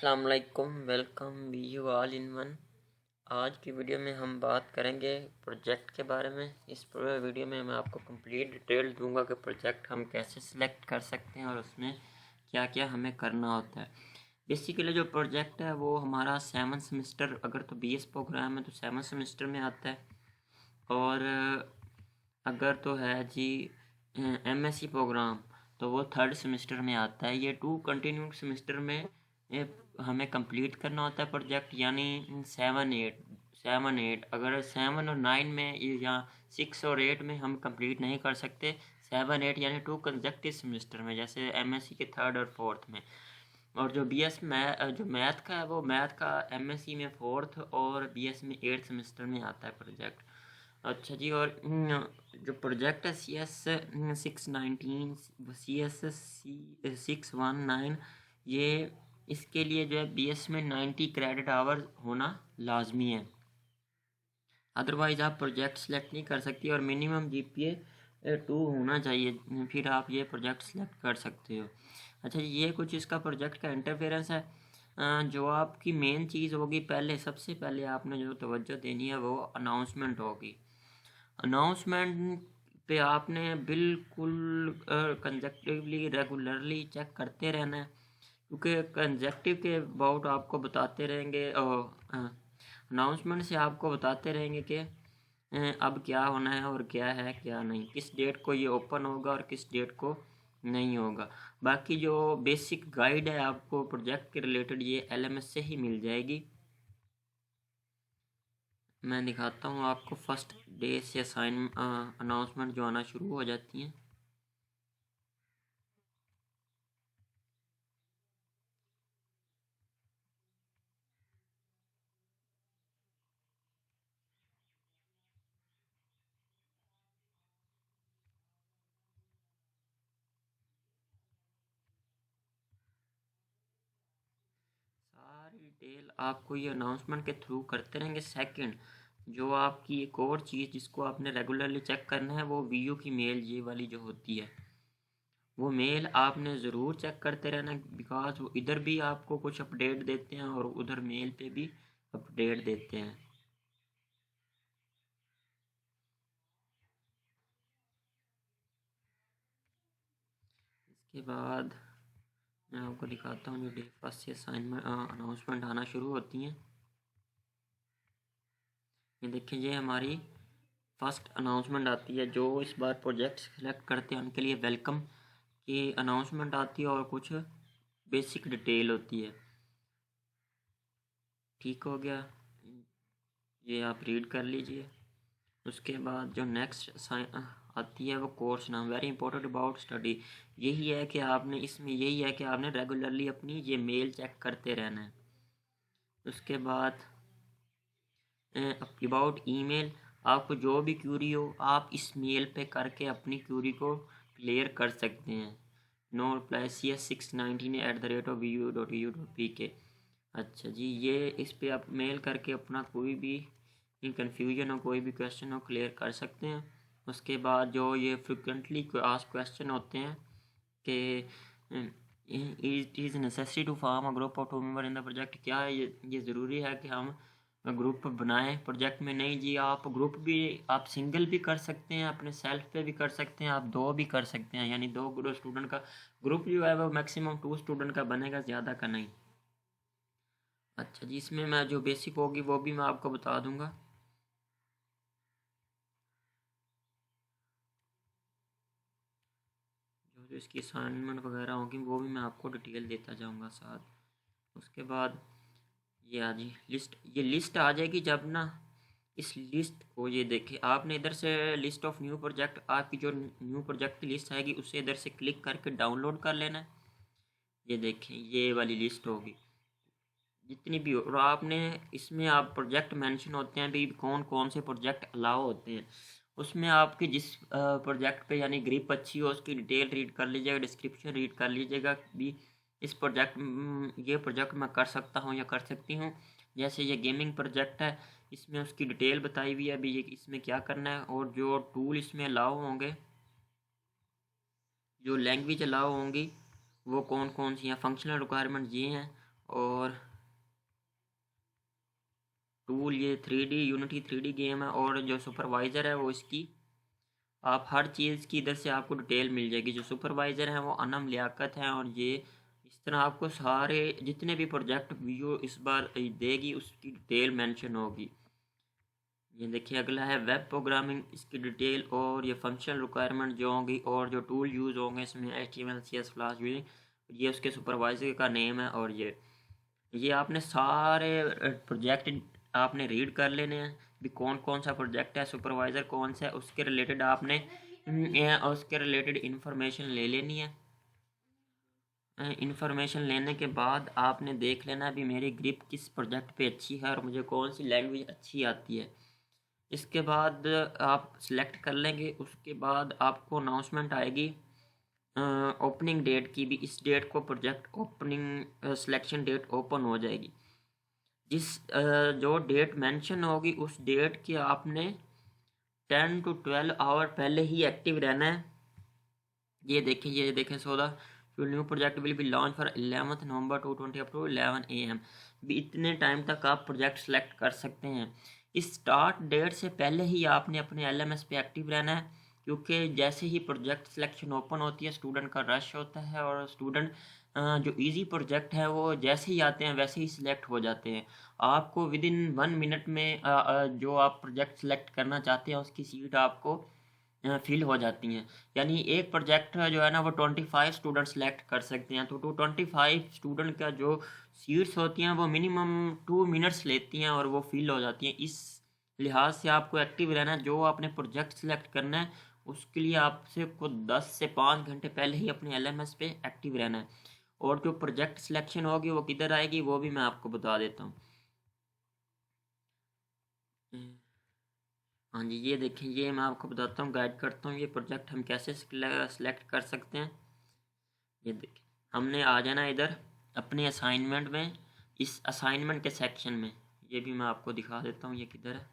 अस्सलाम वालेकुम, welcome V U all in one. आज की वीडियो में हम बात करेंगे प्रोजेक्ट के बारे में। इस पूरे वीडियो में मैं आपको कंप्लीट डिटेल दूंगा कि प्रोजेक्ट हम कैसे सिलेक्ट कर सकते हैं और उसमें क्या क्या हमें करना होता है। बेसिकली जो प्रोजेक्ट है वो हमारा 7 सेमेस्टर, अगर तो BS प्रोग्राम है तो 7 सेमेस्टर में आता है, और अगर तो है जी MSc प्रोग्राम तो वो 3rd सेमेस्टर में आता है। ये 2 कंटिन्यू सेमेस्टर में हमें कंप्लीट करना होता है प्रोजेक्ट, यानी 7 8 अगर 7 और 9 में या 6 और 8 में हम कंप्लीट नहीं कर सकते, 7 8 यानी 2 कंसेक्टिव सेमेस्टर में, जैसे MSc के 3rd और 4th में। और जो जो मैथ का है वो मैथ का MSc में 4th और BS में 8th सेमेस्टर में आता है प्रोजेक्ट। अच्छा जी, और जो प्रोजेक्ट है CS619 ये इसके लिए जो है BS में 90 क्रेडिट आवर होना लाजमी है, अदरवाइज़ आप प्रोजेक्ट सेलेक्ट नहीं कर सकती। और मिनिमम GPA 2 होना चाहिए, फिर आप ये प्रोजेक्ट सेलेक्ट कर सकते हो। अच्छा, ये कुछ इसका प्रोजेक्ट का इंटरफेरेंस है। जो आपकी मेन चीज़ होगी, सबसे पहले आपने जो तवज्जो देनी है वो अनाउंसमेंट होगी। अनाउंसमेंट पे आपने बिल्कुल कंसेक्टिवली रेगुलरली चेक करते रहना है, क्योंकि कंसेक्टिव के अबाउट आपको बताते रहेंगे, अनाउंसमेंट से आपको बताते रहेंगे कि अब क्या होना है और क्या है क्या नहीं, किस डेट को ये ओपन होगा और किस डेट को नहीं होगा। बाकी जो बेसिक गाइड है आपको प्रोजेक्ट के रिलेटेड ये LMS से ही मिल जाएगी। मैं दिखाता हूँ आपको फर्स्ट डे से अनाउंसमेंट जो आना शुरू हो जाती हैं। सारी डिटेल आपको ये अनाउंसमेंट के थ्रू करते रहेंगे। सेकंड, जो आपकी एक और चीज़ जिसको आपने रेगुलरली चेक करना है वो VU की मेल, ये वाली जो होती है वो मेल आपने ज़रूर चेक करते रहना, बिकॉज वो इधर भी आपको कुछ अपडेट देते हैं और उधर मेल पे भी अपडेट देते हैं। इसके बाद मैं आपको दिखाता हूँ जो डे फर्स्ट से अनाउंसमेंट आना शुरू होती हैं। ये देखिए, ये हमारी फर्स्ट अनाउंसमेंट आती है। जो इस बार प्रोजेक्ट सेलेक्ट करते हैं उनके लिए वेलकम की अनाउंसमेंट आती है और कुछ बेसिक डिटेल होती है। ठीक हो गया, ये आप रीड कर लीजिए। उसके बाद जो नेक्स्ट आती है वो कोर्स नाम, वेरी इंपॉर्टेंट अबाउट स्टडी। यही है कि आपने रेगुलरली अपनी ये मेल चेक करते रहना है। उसके बाद अबाउट ईमेल, आपको जो भी क्यूरी हो आप इस मेल पे करके अपनी क्यूरी को क्लियर कर सकते हैं। No reply CS619@vu.edu.pk। अच्छा जी, ये इस पे आप मेल करके अपना कोई भी कन्फ्यूजन हो, कोई भी क्वेश्चन हो, क्लियर कर सकते हैं। उसके बाद जो ये फ्रिक्वेंटली आस्क्ड क्वेश्चन होते हैं कि it is necessary to form a group of 2 member in the project, क्या है ये ज़रूरी है कि हम ग्रुप बनाएं प्रोजेक्ट में? नहीं जी, आप ग्रुप भी आप सिंगल भी कर सकते हैं, अपने सेल्फ पे भी कर सकते हैं, आप 2 भी कर सकते हैं, यानी 2 स्टूडेंट का ग्रुप जो है वो मैक्सिमम 2 स्टूडेंट का बनेगा, ज़्यादा का नहीं। अच्छा जी, इसमें मैं जो बेसिक होगी वो भी मैं आपको बता दूंगा। जो इसकी असाइनमेंट वगैरह होगी वो भी मैं आपको डिटेल देता जाऊंगा साथ। उसके बाद ये आ जी लिस्ट, ये लिस्ट आ जाएगी जब ना, इस लिस्ट को ये देखिए, आपने इधर से लिस्ट ऑफ न्यू प्रोजेक्ट, आपकी जो न्यू प्रोजेक्ट की लिस्ट आएगी उसे इधर से क्लिक करके डाउनलोड कर लेना है। ये देखें, ये वाली लिस्ट होगी जितनी भी हो, और आपने इसमें आप प्रोजेक्ट मेंशन होते हैं भी, कौन कौन से प्रोजेक्ट अलाउ होते हैं। उसमें आपकी जिस प्रोजेक्ट पे यानी ग्रिप अच्छी हो उसकी डिटेल रीड कर लीजिएगा, डिस्क्रिप्शन रीड कर लीजिएगा भी इस ये प्रोजेक्ट मैं कर सकता हूँ या कर सकती हूँ। जैसे ये गेमिंग प्रोजेक्ट है, इसमें उसकी डिटेल बताई हुई है अभी ये इसमें क्या करना है, और जो टूल इसमें अलाउ होंगे, जो लैंग्वेज अलाउ होंगी वो कौन कौन सी हैं, फंक्शनल रिक्वायरमेंट ये हैं, और टूल ये 3D यूनिटी 3D गेम है, और जो सुपरवाइज़र है वो इसकी आप हर चीज़ की इधर से आपको डिटेल मिल जाएगी। जो सुपरवाइज़र हैं वो अनम लियाकत हैं, और ये इस तरह आपको सारे जितने भी प्रोजेक्ट वीडियो इस बार देगी उसकी डिटेल मेंशन होगी। ये देखिए अगला है वेब प्रोग्रामिंग, इसकी डिटेल और ये फंक्शन रिक्वायरमेंट जो होंगी और जो टूल यूज़ होंगे इसमें HTML CSS फ्लैश यूजिंग, ये उसके सुपरवाइज़र का नेम है। और ये आपने सारे प्रोजेक्ट आपने रीड कर लेने हैं भी कौन कौन सा प्रोजेक्ट है, सुपरवाइज़र कौन सा है, उसके रिलेटेड आपने उसके रिलेटेड इन्फॉर्मेशन ले लेनी है। इन्फॉर्मेशन लेने के बाद आपने देख लेना भी मेरी ग्रिप किस प्रोजेक्ट पे अच्छी है और मुझे कौन सी लैंग्वेज अच्छी आती है। इसके बाद आप सिलेक्ट कर लेंगे, उसके बाद आपको अनाउंसमेंट आएगी ओपनिंग डेट की भी। इस डेट को project opening selection date open हो जाएगी। जिस जो डेट मेंशन होगी उस डेट की आपने 10 to 12 आवर पहले ही एक्टिव रहना है। ये देखें so new project will be launch for 11 November 2020 up to 11 AM। भी इतने टाइम तक आप प्रोजेक्ट सेलेक्ट कर सकते हैं। इस स्टार्ट डेट से पहले ही आपने अपने LMS पे एक्टिव रहना है, क्योंकि जैसे ही प्रोजेक्ट सिलेक्शन ओपन होती है स्टूडेंट का रश होता है, और स्टूडेंट जो इजी प्रोजेक्ट है वो जैसे ही आते हैं वैसे ही सिलेक्ट हो जाते हैं। आपको विद इन 1 मिनट में जो आप प्रोजेक्ट सेलेक्ट करना चाहते हैं उसकी सीट आपको फिल हो जाती हैं। यानी एक प्रोजेक्ट जो है ना वो 25 स्टूडेंट सेलेक्ट कर सकते हैं। तो 25 स्टूडेंट का जो सीट्स होती हैं वो मिनिमम 2 मिनट्स लेती हैं और वो फिल हो जाती हैं। इस लिहाज से आपको एक्टिव रहना है। जो आपने प्रोजेक्ट सेलेक्ट करना है उसके लिए आपसे को 10 से 5 घंटे पहले ही अपने LMS पे एक्टिव रहना है। और जो प्रोजेक्ट सिलेक्शन होगी वो किधर आएगी वो भी मैं आपको बता देता हूँ। हाँ जी, ये देखें, ये मैं आपको बताता हूँ, गाइड करता हूँ ये प्रोजेक्ट हम कैसे सिलेक्ट कर सकते हैं। ये देखें, हमने आ जाना इधर अपने असाइनमेंट में, इस असाइनमेंट के सेक्शन में। ये भी मैं आपको दिखा देता हूँ ये किधर है।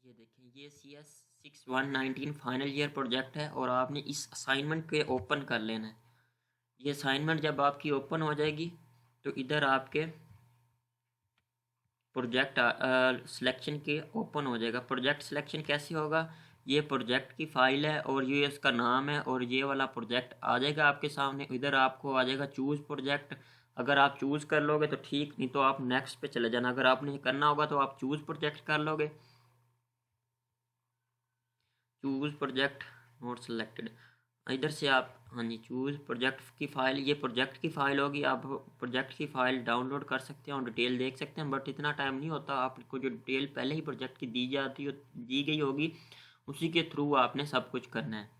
ये देखें, ये CS 6119 फाइनल ईयर प्रोजेक्ट है और आपने इस असाइनमेंट के ओपन कर लेना है। ये असाइनमेंट जब आपकी ओपन हो जाएगी तो इधर आपके प्रोजेक्ट सिलेक्शन के ओपन हो जाएगा। प्रोजेक्ट सिलेक्शन कैसे होगा, ये प्रोजेक्ट की फ़ाइल है और ये इसका नाम है और ये वाला प्रोजेक्ट आ जाएगा आपके सामने। इधर आपको आ जाएगा चूज़ प्रोजेक्ट। अगर आप चूज़ कर लोगे तो ठीक, नहीं तो आप नेक्स्ट पे चले जाना। अगर आपने करना होगा तो आप चूज़ प्रोजेक्ट कर लोगे। चूज़ प्रोजेक्ट नोट सेलेक्टेड, इधर से आप हाँ जी चूज़ प्रोजेक्ट की फ़ाइल, ये प्रोजेक्ट की फ़ाइल होगी। आप प्रोजेक्ट की फ़ाइल डाउनलोड कर सकते हैं और डिटेल देख सकते हैं, बट इतना टाइम नहीं होता। आपको जो डिटेल पहले ही प्रोजेक्ट की दी गई होगी उसी के थ्रू आपने सब कुछ करना है।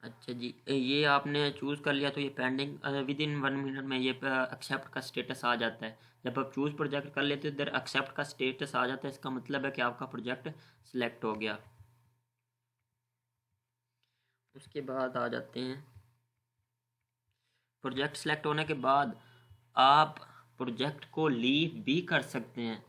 अच्छा जी, ये आपने चूज़ कर लिया तो ये पेंडिंग विद इन 1 मिनट में ये एक्सेप्ट का स्टेटस आ जाता है। जब आप चूज़ प्रोजेक्ट कर लेते हो इधर एक्सेप्ट का स्टेटस आ जाता है, इसका मतलब है कि आपका प्रोजेक्ट सिलेक्ट हो गया। उसके बाद आ जाते हैं, प्रोजेक्ट सेलेक्ट होने के बाद आप प्रोजेक्ट को लीव भी कर सकते हैं।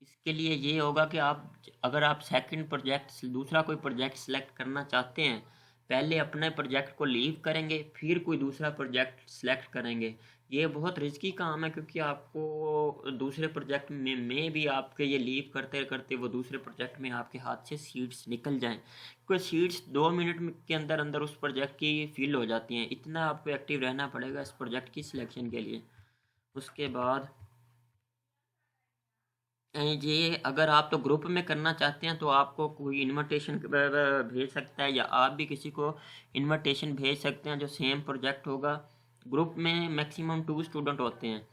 इसके लिए ये होगा कि आप अगर आप सेकंड प्रोजेक्ट दूसरा कोई प्रोजेक्ट सेलेक्ट करना चाहते हैं, पहले अपने प्रोजेक्ट को लीव करेंगे फिर कोई दूसरा प्रोजेक्ट सेलेक्ट करेंगे। ये बहुत रिस्की काम है, क्योंकि आपको दूसरे प्रोजेक्ट में भी आपके ये लीव करते करते वो दूसरे प्रोजेक्ट में आपके हाथ से सीट्स निकल जाएं, क्योंकि सीट्स 2 मिनट के अंदर अंदर उस प्रोजेक्ट की फिल हो जाती हैं। इतना आपको एक्टिव रहना पड़ेगा इस प्रोजेक्ट की सिलेक्शन के लिए। उसके बाद ये अगर आप तो ग्रुप में करना चाहते हैं तो आपको कोई इनविटेशन भेज सकता है, या आप भी किसी को इनविटेशन भेज सकते हैं जो सेम प्रोजेक्ट होगा। ग्रुप में मैक्सिमम 2 स्टूडेंट होते हैं।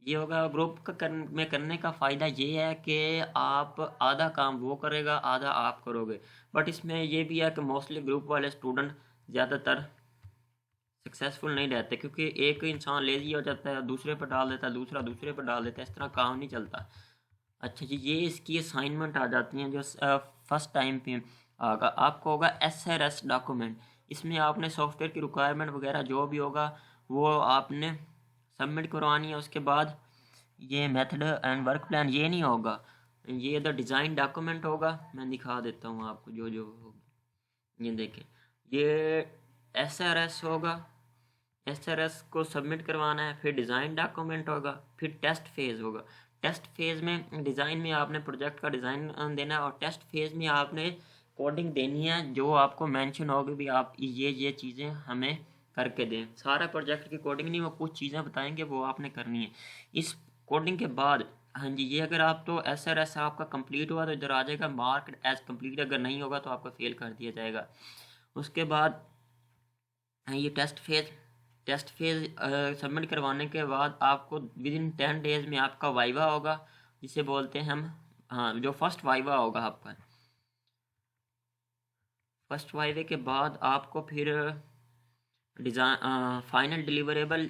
ये होगा ग्रुप में करने का फ़ायदा ये है कि आप आधा काम वो करेगा आधा आप करोगे। बट इसमें ये भी है कि मोस्टली ग्रुप वाले स्टूडेंट ज़्यादातर सक्सेसफुल नहीं रहते, क्योंकि एक इंसान लेजी हो जाता है, दूसरे पर डाल देता है, दूसरा दूसरे पर डाल देता है, इस तरह काम नहीं चलता। अच्छा जी, ये इसकी असाइनमेंट आ जाती हैं जो फर्स्ट टाइम पे आगा आपको होगा SRS डॉक्यूमेंट। इसमें आपने सॉफ्टवेयर की रिक्वायरमेंट वगैरह जो भी होगा वो आपने सबमिट करवानी है। उसके बाद ये मेथड एंड वर्क प्लान ये नहीं होगा, ये द डिज़ाइन डॉक्यूमेंट होगा, मैं दिखा देता हूँ आपको जो जो होगा। ये देखें, ये SRS होगा, SRS को सबमिट करवाना है, फिर डिज़ाइन डॉक्यूमेंट होगा, फिर टेस्ट फेज़ होगा। टेस्ट फेज़ में डिज़ाइन में आपने प्रोजेक्ट का डिज़ाइन देना है और टेस्ट फेज़ में आपने कोडिंग देनी है जो आपको मेंशन होगी भी आप ये चीज़ें हमें करके दें। सारा प्रोजेक्ट की कोडिंग नहीं, वो कुछ चीज़ें बताएंगे वो आपने करनी है। इस कोडिंग के बाद हाँ जी, ये अगर आप तो SRS आपका कंप्लीट हुआ तो इधर आ जाएगा मार्क एज कंप्लीट, अगर नहीं होगा तो आपको फेल कर दिया जाएगा। उसके बाद ये टेस्ट फेज़ सबमिट करवाने के बाद आपको विद इन 10 डेज़ में आपका वाइवा होगा, जिसे बोलते हैं हम, हाँ, जो फर्स्ट वाइवा होगा आपका। फर्स्ट वाइवे के बाद आपको फिर डिज़ाइन फाइनल डिलीवरेबल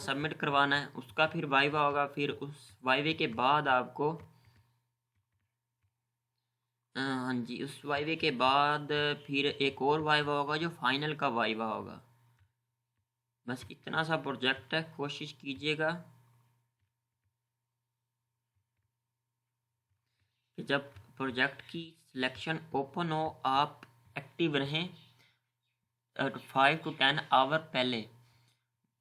सबमिट करवाना है, उसका फिर वाइवा होगा। फिर उस वाइवे के बाद आपको हाँ जी, उस वाइवे के बाद फिर एक और वाइवा होगा जो फाइनल का वाइवा होगा। बस इतना सा प्रोजेक्ट है, कोशिश कीजिएगा कि जब प्रोजेक्ट की सिलेक्शन ओपन हो आप एक्टिव रहें 5 to 10 आवर पहले,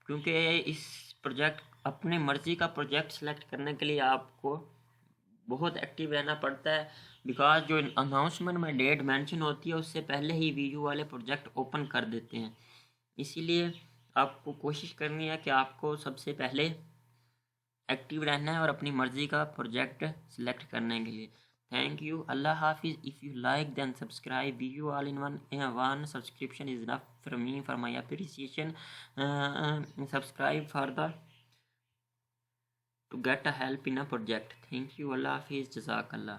क्योंकि इस प्रोजेक्ट अपने मर्ज़ी का प्रोजेक्ट सेलेक्ट करने के लिए आपको बहुत एक्टिव रहना पड़ता है। बिकॉज जो अनाउंसमेंट में डेट मेंशन होती है उससे पहले ही वीयू वाले प्रोजेक्ट ओपन कर देते हैं। इसीलिए आपको कोशिश करनी है कि आपको सबसे पहले एक्टिव रहना है और अपनी मर्ज़ी का प्रोजेक्ट सिलेक्ट करने के लिए। थैंक यू, अल्लाह हाफिज़। If you like then subscribe, VU all in one subscription is enough for me for my appreciation. Subscribe for the to get a help in a project. Thank you, Allah Hafiz, Jazakallah.